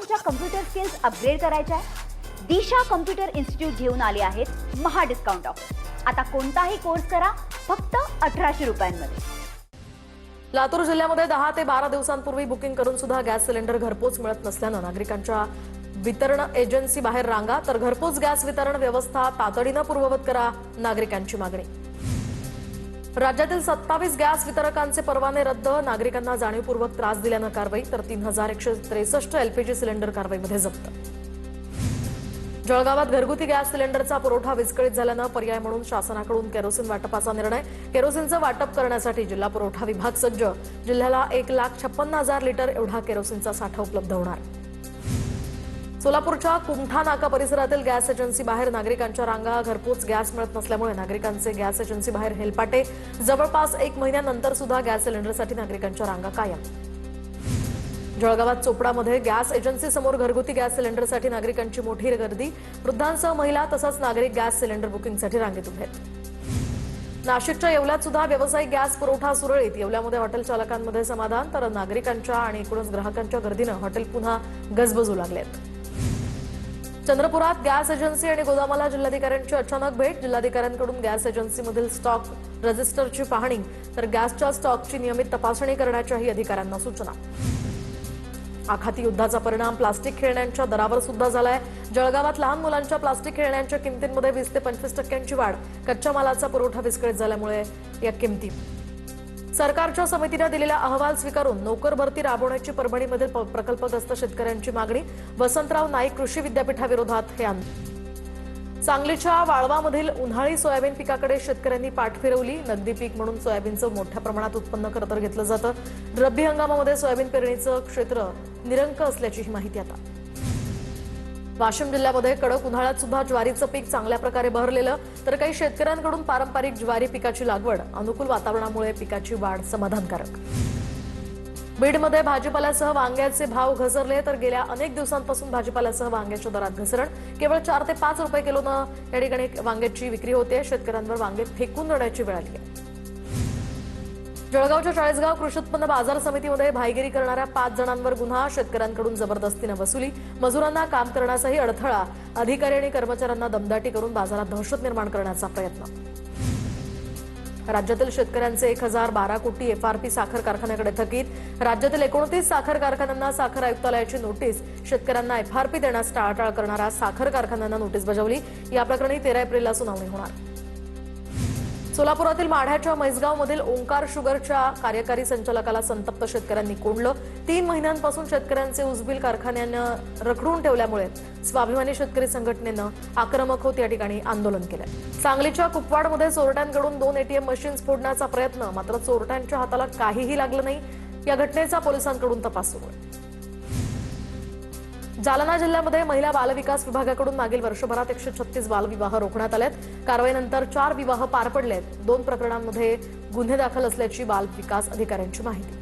तुमच्या computer skills upgrade करायच्या आहे? दिशा कम्प्युटर इन्स्टिट्यूट घेऊन आले आहेत महा डिस्काउंट ऑफर. आता कोणताही कोर्स करा फक्त 1800 रुपयांमध्ये. लातूर जिल्ह्यामध्ये 10 ते 12 दिवसांपूर्वी बुकिंग करून सुद्धा गॅस सिलेंडर घरपोच मिळत नसल्यानं नागरिकांच्या वितरण एजन्सी बाहेर रांगा, तर घरपोच गॅस वितरण व्यवस्था तातडीनं पूर्ववत करा, नागरिकांची मागणी. राज्यातील 27 गॅस वितरकांचे परवाने रद्द, नागरिकांना जाणीवपूर्वक त्रास दिल्यानं कारवाई, तर 3163 एलपीजी सिलेंडर कारवाईमध्ये जप्त. जळगावात घरगुती गॅस सिलेंडरचा पुरवठा विस्कळीत झाल्यानं पर्याय म्हणून शासनाकडून केरोसिन वाटपाचा निर्णय. केरोसिनचं वाटप करण्यासाठी जिल्हा पुरवठा विभाग सज्ज. जिल्ह्याला 1,56,000 लिटर एवढा केरोसिनचा साठा उपलब्ध होणार. सोलापूरच्या कुमठा नाका परिसरातील गॅस एजन्सी बाहेर नागरिकांच्या रांगा, घरपोच गॅस मिळत नसल्यामुळे नागरिकांचे गॅस एजन्सी बाहेर हेलपाटे. जवळपास 1 महिन्यानंतर सुद्धा गॅस सिलेंडरसाठी नागरिकांच्या रांगा कायम. जळगावात चोपडामध्ये गॅस एजन्सी समोर घरगुती गॅस सिलेंडरसाठी नागरिकांची मोठी गर्दी. वृद्धांसह महिला तसंच नागरिक गॅस सिलेंडर बुकिंगसाठी रांगेत उभे आहेत. नाशिकच्या येवल्यात सुद्धा व्यावसायिक गॅस पुरवठा सुरळीत. येवल्यामध्ये हॉटेल चालकांमध्ये समाधान, तर नागरिकांच्या आणि एकूणच ग्राहकांच्या गर्दीनं हॉटेल पुन्हा गजबजू लागलेत. चंद्रपुरात गॅस एजन्सी आणि गोदामाला जिल्हाधिकाऱ्यांची अचानक भेट. जिल्हाधिकाऱ्यांकडून गॅस एजन्सीमधील स्टॉक रजिस्टरची पाहणी, तर गॅसच्या स्टॉकची नियमित तपासणी करण्याच्याही अधिकाऱ्यांना सूचना. आखाती युद्धाचा परिणाम प्लास्टिक खेळण्यांच्या दरावर सुद्धा झालाय. जळगावात लहान मुलांच्या प्लास्टिक खेळण्यांच्या किमतींमध्ये 20 ते 25% वाढ. कच्च्या मालाचा पुरवठा विस्कळीत झाल्यामुळे या किमती. सरकारच्या समितीने दिलेला अहवाल स्वीकारून नोकर भरती राबवण्याची परभणीमधील प्रकल्पग्रस्त शेतकऱ्यांची मागणी. वसंतराव नाईक कृषी विद्यापीठाविरोधात हे आंदोलन. सांगलीच्या वाळवामधील उन्हाळी सोयाबीन पिकाकडे शेतकऱ्यांनी पाठ फिरवली. नगदी पीक म्हणून सोयाबीनचं मोठ्या प्रमाणात उत्पन्न खरं घेतलं जातं. रब्बी हंगामामध्ये सोयाबीन पेरणीचं क्षेत्र निरंक असल्याची माहिती आता. वाशिम जिल्ह्यामध्ये कडक उन्हाळ्यात सुद्धा ज्वारीचं पीक चांगल्या प्रकारे बहरलेलं, तर काही शेतकऱ्यांकडून पारंपरिक ज्वारी पिकाची लागवड. अनुकूल वातावरणामुळे पिकाची वाढ समाधानकारक. बीडमध्ये भाजीपाल्यासह वांग्याचे भाव घसरले, तर गेल्या अनेक दिवसांपासून भाजीपाल्यासह वांग्याच्या दरात घसरण. केवळ 4 ते 5 रुपये किलोनं या ठिकाणी वांग्याची विक्री होते. शेतकऱ्यांवर वांगे फेकून देण्याची वेळ आली आहे. जळगावच्या चाळीसगाव कृषी उत्पन्न बाजार समितीमध्ये भाईगिरी करणाऱ्या 5 जणांवर गुन्हा. शेतकऱ्यांकडून जबरदस्तीनं वसुली, मजुरांना काम करण्याचाही अडथळा. अधिकारी आणि कर्मचाऱ्यांना दमदाटी करून बाजारात दहशत निर्माण करण्याचा प्रयत्न. राज्यातील शेतकऱ्यांचे 1012 कोटी एफआरपी साखर कारखान्याकडे थकीत. राज्यातील 29 साखर कारखान्यांना साखर आयुक्तालयाची नोटीस. शेतकऱ्यांना एफआरपी देण्यास टाळाटाळ करणाऱ्या साखर कारखान्यांना नोटीस बजावली. या प्रकरणी 13 एप्रिलला सुनावणी होणार. सोलापुरातील माढ्याच्या म्हैसगावमधील ओंकार शुगरच्या कार्यकारी संचालकाला संतप्त शेतकऱ्यांनी कोंडलं. 3 महिन्यांपासून शेतकऱ्यांचे ऊसबिल कारखान्यानं रखडून ठेवल्यामुळे स्वाभिमानी शेतकरी संघटनेनं आक्रमक होत या ठिकाणी आंदोलन केलं. सांगलीच्या कुपवाडमध्ये चोरट्यांकडून 2 एटीएम मशीन्स फोडण्याचा प्रयत्न, मात्र चोरट्यांच्या हाताला काहीही लागलं नाही. या घटनेचा पोलिसांकडून तपास सुरू आहे. जालना जिल्ह्यामध्ये महिला बालविकास विभागाकडून मागील वर्षभरात 136 बालविवाह रोखण्यात आलेत. कारवाईनंतर 4 विवाह पार पडलेत. 2 प्रकरणांमध्ये गुन्हे दाखल असल्याची बालविकास अधिकाऱ्यांची माहिती.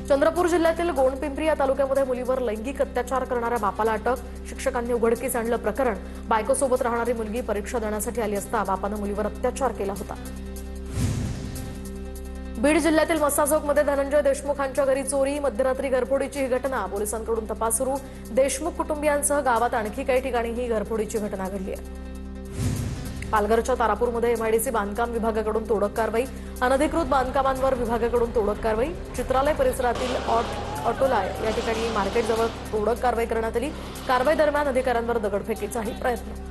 चंद्रपूर जिल्ह्यातील गोंडपिंपरी या तालुक्यामध्ये मुलीवर लैंगिक अत्याचार करणाऱ्या बापाला अटक. शिक्षकांनी उघडकीस आणलं प्रकरण. बायकोसोबत राहणारी मुलगी परीक्षा देण्यासाठी आली असता बापानं मुलीवर अत्याचार केला होता. बीड जिल्ह्यातील मस्साजोगमध्ये धनंजय देशमुखांच्या घरी चोरी, मध्यरात्री घरफोडीची ही घटना. पोलिसांकडून तपास सुरू. देशमुख कुटुंबियांसह गावात आणखी काही ठिकाणी ही घरफोडीची घटना घडली आहे. पालघरच्या तारापूरमध्ये एमआयडीसी बांधकाम विभागाकडून तोडक कारवाई. अनधिकृत बांधकामांवर विभागाकडून तोडक कारवाई. चित्रालय परिसरातील ऑटोला या ठिकाणी मार्केटजवळ तोडक कारवाई करण्यात आली. कारवाई दरम्यान अधिकाऱ्यांवर दगडफेकीचाही प्रयत्न.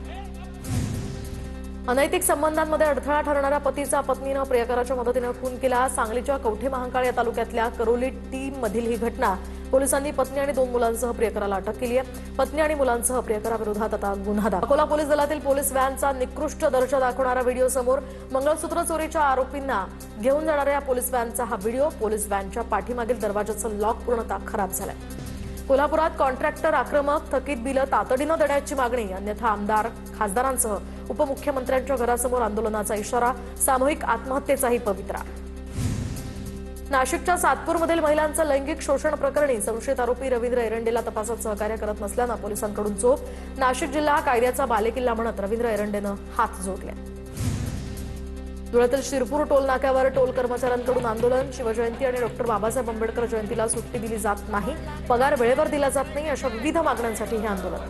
अनैतिक संबंधांमध्ये अडथळा ठरणाऱ्या पतीचा पत्नीनं प्रियकराच्या मदतीनं खून केला. सांगलीच्या कवठे महांकाळ या तालुक्यातल्या करोली टीम मधील ही घटना. पोलिसांनी पत्नी आणि 2 मुलांसह प्रियकराला अटक केली आहे. पत्नी आणि मुलांसह प्रियकराविरोधात आता गुन्हा दाखल. अकोला पोलीस दलातील पोलीस व्हॅनचा निकृष्ट दर्जा दाखवणारा व्हिडिओ समोर. मंगळसूत्र चोरीच्या आरोपींना घेऊन जाणाऱ्या पोलीस व्हॅनचा हा व्हिडिओ. पोलीस व्हॅनच्या पाठीमागील दरवाजाचं लॉक पूर्णतः खराब झालंय. कोल्हापुरात कॉन्ट्रॅक्टर आक्रमक, थकीत बिलं तातडीनं देण्याची मागणी. अन्यथा आमदार खासदारांसह उपमुख्यमंत्र्यांच्या घरासमोर आंदोलनाचा इशारा. सामूहिक आत्महत्येचाही पवित्रा. नाशिकच्या सातपूरमधील महिलांचं लैंगिक शोषण प्रकरणी संशयित आरोपी रवींद्र एरंडेला तपासात सहकार्य करत नसल्यानं पोलिसांकडून चोप. नाशिक जिल्हा कायद्याचा बालेकिल्ला म्हणत रवींद्र एरंडेनं हात जोडले. धुळ्यातील शिरपूर टोल नाक्यावर टोल कर्मचाऱ्यांकडून आंदोलन. शिवजयंती आणि डॉक्टर बाबासाहेब आंबेडकर जयंतीला सुट्टी दिली जात नाही, पगार वेळेवर दिला जात नाही, अशा विविध मागण्यांसाठी हे आंदोलन.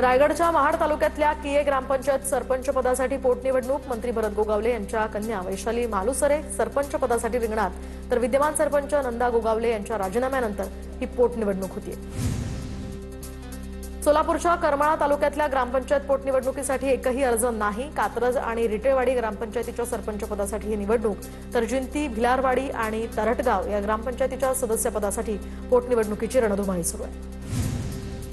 रायगडच्या महाड तालुक्यातल्या किये ग्रामपंचायत सरपंच पदासाठी पोटनिवडणूक. मंत्री भरत गोगावले यांच्या कन्या वैशाली मालुसरे सरपंच पदासाठी रिंगणात, तर विद्यमान सरपंच नंदा गोगावले यांच्या राजीनाम्यानंतर ही पोटनिवडणूक होती. सोलापूरच्या करमाळा तालुक्यातल्या ग्रामपंचायत पोटनिवडणुकीसाठी एकही अर्ज नाही. कात्रज आणि रिटेवाडी ग्रामपंचायतीच्या सरपंच पदासाठी ही निवडणूक, तर जिंती, भिलारवाडी आणि तरटगाव या ग्रामपंचायतीच्या सदस्यपदासाठी पोटनिवडणुकीची रणधुमाळी सुरू आहे.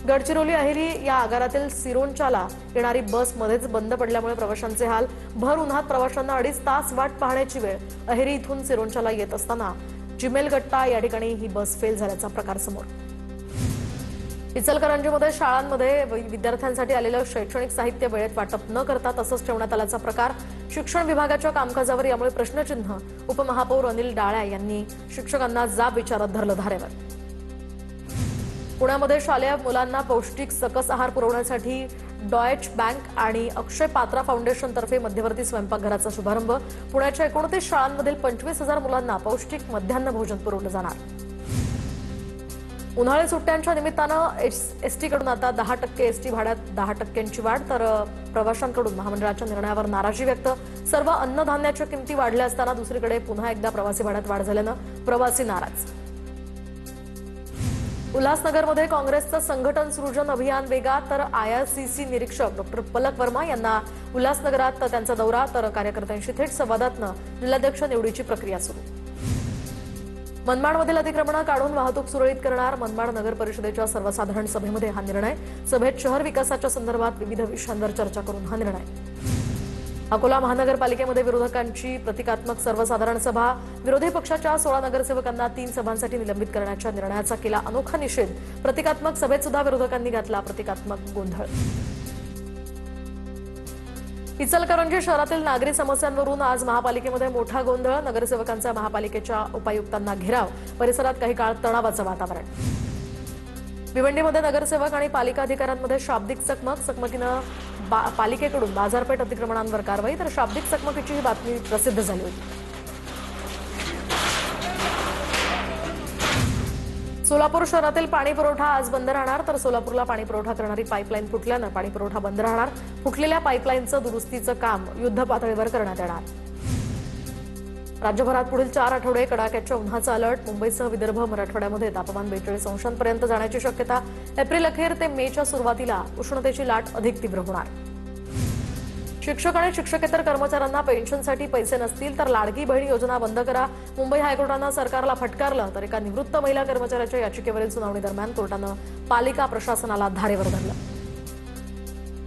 गडचिरोली अहेरी या आगारातील सिरोंचाला येणारी बस मध्येच बंद पडल्यामुळे प्रवाशांचे हाल. भर उन्हात प्रवाशांना 2.5 तास वाट पाहण्याची वेळ. अहेरी इथून सिरोंचाला येत असताना चिमेलगट्टा या ठिकाणी ही बस फेल झाल्याचा प्रकार समोर. इचलकरंजीमध्ये शाळांमध्ये विद्यार्थ्यांसाठी आलेलं शैक्षणिक साहित्य वेळेत वाटप न करता तसंच ठेवण्यात आल्याचा प्रकार. शिक्षण विभागाच्या कामकाजावर यामुळे प्रश्नचिन्ह. उपमहापौर अनिल डाळ्या यांनी शिक्षकांना जाब विचारत धरलं धारेवर. पुण्यामध्ये शालेय मुलांना पौष्टिक सकस आहार पुरवण्यासाठी डॉयच बँक आणि अक्षय पात्रा फाउंडेशनतर्फे मध्यवर्ती स्वयंपाकघराचा शुभारंभ. पुण्याच्या 29 शाळांमधील 25,000 मुलांना पौष्टिक मध्यान्ह भोजन पुरवलं जाणार. उन्हाळी सुट्ट्यांच्या निमित्तानं एसटीकडून आता 10% एसटी भाड्यात 10% वाढ, तर प्रवाशांकडून महामंडळाच्या निर्णयावर नाराजी व्यक्त. सर्व अन्नधान्याच्या किमती वाढल्या असताना दुसरीकडे पुन्हा एकदा प्रवासी भाड्यात वाढ झाल्यानं प्रवासी नाराज. उल्हासनगरमध्ये काँग्रेसचं संघटन सृजन अभियान वेगात, तर आयआरसीसी निरीक्षक डॉक्टर पलक वर्मा यांना उल्हासनगरात त्यांचा दौरा, तर कार्यकर्त्यांशी थेट संवादातनं जिल्हाध्यक्ष निवडीची प्रक्रिया सुरू. मनमाडमधील अतिक्रमणं काढून वाहतूक सुरळीत करणार. मनमाड नगर परिषदेच्या सर्वसाधारण सभेमध्ये हा निर्णय. सभेत शहर विकासाच्या संदर्भात विविध विषयांवर चर्चा करून हा निर्णय. अकोला महानगरपालिकेमध्ये विरोधकांची प्रतिकात्मक सर्वसाधारण सभा. विरोधी पक्षाच्या 16 नगरसेवकांना 3 सभांसाठी निलंबित करण्याच्या निर्णयाचा केला अनोखा निषेध. प्रतिकात्मक सभेत सुद्धा विरोधकांनी घातला प्रतिकात्मक गोंधळ. इचलकरंजी शहरातील नागरी समस्यांवरून आज महापालिकेमध्ये मोठा गोंधळ. नगरसेवकांचा महापालिकेच्या उपायुक्तांना घेराव. परिसरात काही काळ तणावाचं वातावरण. भिवंडीमध्ये नगरसेवक आणि पालिका अधिकाऱ्यांमध्ये शाब्दिक चकमक. चकमकीनं पालिकेकडून बाजारपेठ अतिक्रमणांवर कारवाई, तर शाब्दिक चकमकीची ही बातमी प्रसिद्ध झाली होती. सोलापूर शहरातील पाणी पुरवठा आज बंद राहणार, तर सोलापूरला पाणी पुरवठा करणारी पाईपलाईन फुटल्यानं पाणी पुरवठा बंद राहणार. फुटलेल्या पाईपलाईनचं दुरुस्तीचं काम युद्धपातळीवर करण्यात येणार. राज्यभरात पुढील 4 आठवडे कडाक्याच्या उन्हाचा अलर्ट. मुंबईसह विदर्भ, मराठवाड्यामध्ये तापमान 42 अंशांपर्यंत जाण्याची शक्यता. एप्रिल अखेर ते मेच्या सुरुवातीला उष्णतेची लाट अधिक तीव्र होणार. शिक्षक आणि शिक्षकेतर कर्मचाऱ्यांना पेन्शनसाठी पैसे नसतील तर लाडकी बहीण योजना बंद करा. मुंबई हायकोर्टानं सरकारला फटकारलं, तर एका निवृत्त महिला कर्मचाऱ्याच्या याचिकेवरील सुनावणी दरम्यान कोर्टानं पालिका प्रशासनाला धारेवर धरलं.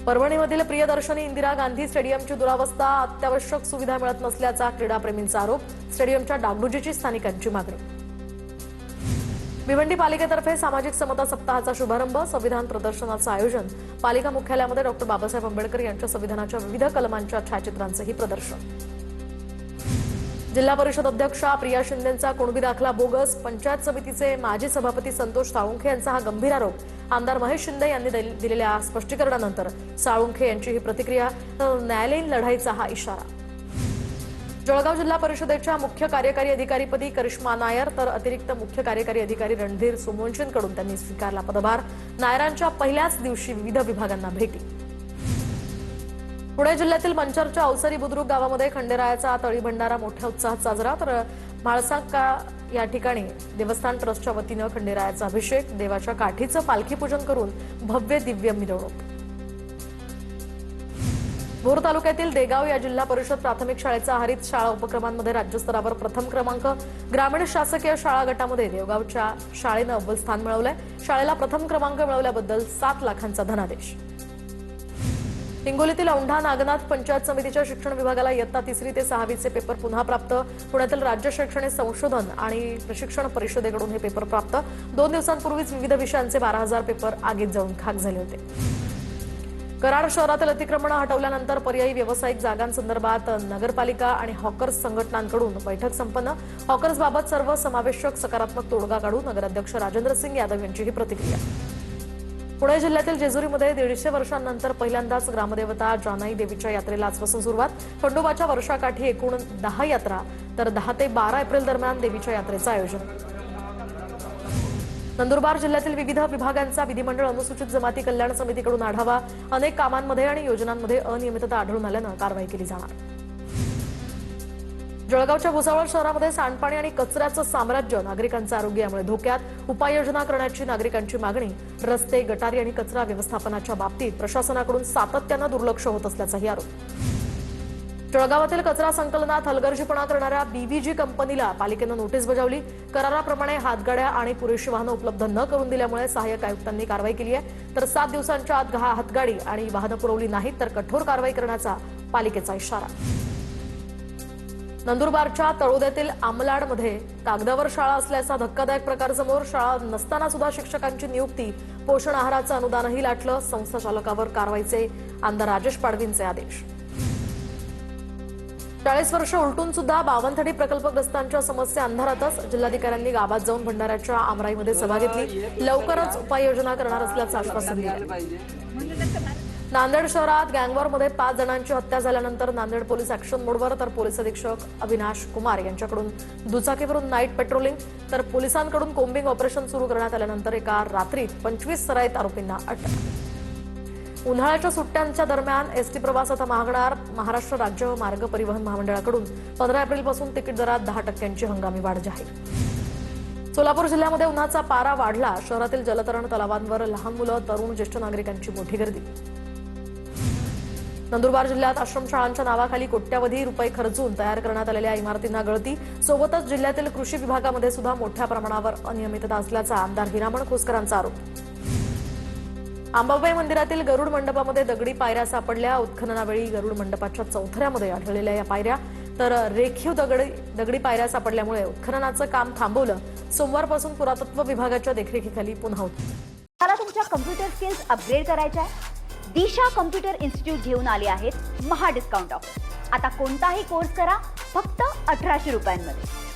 परभणीमधील प्रियदर्शनी इंदिरा गांधी स्टेडियमची दुरावस्था. अत्यावश्यक सुविधा मिळत नसल्याचा क्रीडाप्रेमींचा आरोप. स्टेडियमच्या डागडुजीची स्थानिकांची मागणी. भिवंडी पालिकेतर्फे सामाजिक समता सप्ताहाचा शुभारंभ. संविधान प्रदर्शनाचं आयोजन. पालिका मुख्यालयामध्ये डॉक्टर बाबासाहेब आंबेडकर यांच्या संविधानाच्या विविध कलमांच्या छायाचित्रांचंही प्रदर्शन. जिल्हा परिषद अध्यक्षा प्रिया शिंदेंचा कुणबी दाखला बोगस. पंचायत समितीचे माजी सभापती संतोष साळुंखे यांचा हा गंभीर आरोप. आमदार महेश शिंदे यांनी दिलेल्या स्पष्टीकरणानंतर साळुंखे यांची ही प्रतिक्रिया. न्यायालयीन लढाईचा हा इशारा. जळगाव जिल्हा परिषदेच्या मुख्य कार्यकारी अधिकारीपदी करिश्मा नायर, तर अतिरिक्त मुख्य कार्यकारी अधिकारी रणधीर सोमवंशींकडून त्यांनी स्वीकारला पदभार. नायरांच्या पहिल्याच दिवशी विविध विभागांना भेटी. पुणे जिल्ह्यातील मंचरच्या अवसरी बुद्रुक गावामध्ये खंडेरायाचा तळी भंडारा मोठ्या उत्साहात साजरा, तर म्हाळसाका या ठिकाणी देवस्थान ट्रस्टच्या वतीनं खंडेरायाचा अभिषेक. देवाच्या काठीचं पालखी पूजन करून भव्य दिव्य मिरवणूक. भोर तालुक्यातील देगाव या जिल्हा परिषद प्राथमिक शाळेचा हरित शाळा उपक्रमांमध्ये राज्यस्तरावर प्रथम क्रमांक. ग्रामीण शासकीय शाळा गटामध्ये देवगावच्या शाळेनं अव्वल स्थान मिळवलंय. शाळेला प्रथम क्रमांक मिळवल्याबद्दल 7 लाखांचा धनादेश. हिंगोलीतील औंढा नागनाथ पंचायत समितीच्या शिक्षण विभागाला इयत्ता 3री ते 6वीचे पेपर पुन्हा प्राप्त. पुण्यातील राज्य शैक्षणिक संशोधन आणि प्रशिक्षण परिषदेकडून हे पेपर प्राप्त. 2 दिवसांपूर्वीच विविध विषयांचे 12,000 पेपर आगीत जाऊन खाक झाले होते. कराड शहरातील अतिक्रमणं हटवल्यानंतर पर्यायी व्यावसायिक जागांसंदर्भात नगरपालिका आणि हॉकर्स संघटनांकडून बैठक संपन्न. हॉकर्सबाबत सर्व समावेशक सकारात्मक तोडगा काढू. नगराध्यक्ष राजेंद्र सिंग यादव यांची ही प्रतिक्रिया. पुणे जिल्ह्यातील जेजुरीमध्ये 150 वर्षांनंतर पहिल्यांदाच ग्रामदेवता जानाई देवीच्या यात्रेला आजपासून सुरुवात. खंडोबाच्या वर्षाकाठी एकूण 10 यात्रा तर 10 ते 12 एप्रिल दरम्यान देवीच्या यात्रेचं आयोजन. नंदुरबार जिल्ह्यातील विविध विभागांचा विधिमंडळ अनुसूचित जमाती कल्याण समितीकडून आढावा. अनेक कामांमध्ये आणि योजनांमध्ये अनियमितता आढळून आल्यानं कारवाई केली जाणार. जळगावच्या भुसावळ शहरामध्ये सांडपाणी आणि कचऱ्याचं साम्राज्य, नागरिकांचं आरोग्य यामुळे धोक्यात. उपाययोजना करण्याची नागरिकांची मागणी. रस्ते, गटारी आणि कचरा व्यवस्थापनाच्या बाबतीत प्रशासनाकडून सातत्यानं दुर्लक्ष होत असल्याचाही आरोप. जळगावातील कचरा संकलनात हलगर्जीपणा करणाऱ्या बीव्हीजी कंपनीला पालिकेनं नोटीस बजावली. कराराप्रमाणे हातगाड्या आणि पुरेशी वाहनं उपलब्ध न करून दिल्यामुळे सहाय्यक आयुक्तांनी कारवाई केली आहे. तर 7 दिवसांच्या आत हातगाडी आणि वाहनं पुरवली नाहीत तर कठोर कारवाई करण्याचा पालिकेचा इशारा. नंदुरबारच्या तळोद्यातील आमलाडमध्ये कागदावर शाळा असल्याचा धक्कादायक प्रकार समोर. शाळा नसताना सुद्धा शिक्षकांची नियुक्ती. पोषण आहाराचं अनुदानही लाटलं. संस्था चालकावर कारवाईचे आमदार राजेश पाडवींचे आदेश. 40 वर्ष उलटून सुद्धा बावनथडी प्रकल्पग्रस्तांच्या समस्या अंधारातच. जिल्हाधिकाऱ्यांनी गावात जाऊन भंडाऱ्याच्या आमराईमध्ये सभा घेतली. लवकरच उपाययोजना करणार असल्याचं आश्वासन दिलं. नांदेड शहरात गँगवॉरमध्ये 5 जणांची हत्या झाल्यानंतर नांदेड पोलीस ऍक्शन मोडवर. तर पोलीस अधीक्षक अविनाश कुमार यांच्याकडून दुचाकीवरून नाईट पेट्रोलिंग तर पोलिसांकडून कोम्बिंग ऑपरेशन सुरू करण्यात आल्यानंतर एका रात्रीत 25 सराईत आरोपींना अटक. उन्हाळ्याच्या सुट्ट्यांच्या दरम्यान एसटी प्रवास आता महागणार. महाराष्ट्र राज्य मार्ग परिवहन महामंडळाकडून 15 एप्रिलपासून तिकीट दरात 10% हंगामी वाढ जाहीर. सोलापूर जिल्ह्यामध्ये उन्हाचा पारा वाढला. शहरातील जलतरण तलावांवर लहान मुलं, तरुण, ज्येष्ठ नागरिकांची मोठी गर्दी. नंदुरबार जिल्ह्यात आश्रमशाळांच्या नावाखाली कोट्यावधी रुपये खर्चून तयार करण्यात आलेल्या इमारतींना गळती. सोबतच जिल्ह्यातील कृषी विभागामध्ये सुद्धा मोठ्या प्रमाणावर अनियमितता असल्याचा आमदार हिरामण खोसकरांचा आरोप. अंबाबाई मंदिरातील गरुड मंडपामध्ये दगडी पायऱ्या सापडल्या. उत्खननावेळी गरुड मंडपाच्या चौथऱ्यामध्ये आढळलेल्या या पायऱ्या तर रेखीव दगडी पायऱ्या सापडल्यामुळे उत्खननाचं काम थांबवलं. सोमवारपासून पुरातत्व विभागाच्या देखरेखीखाली पुन्हा मला तुमच्या कम्प्युटर स्किल्स अपग्रेड करायच्या आहे. दिशा कम्प्युटर इन्स्टिट्यूट घेऊन आले आहेत महा डिस्काउंट ऑफर. आता कोणताही कोर्स करा फक्त 1800 रुपयांमध्ये.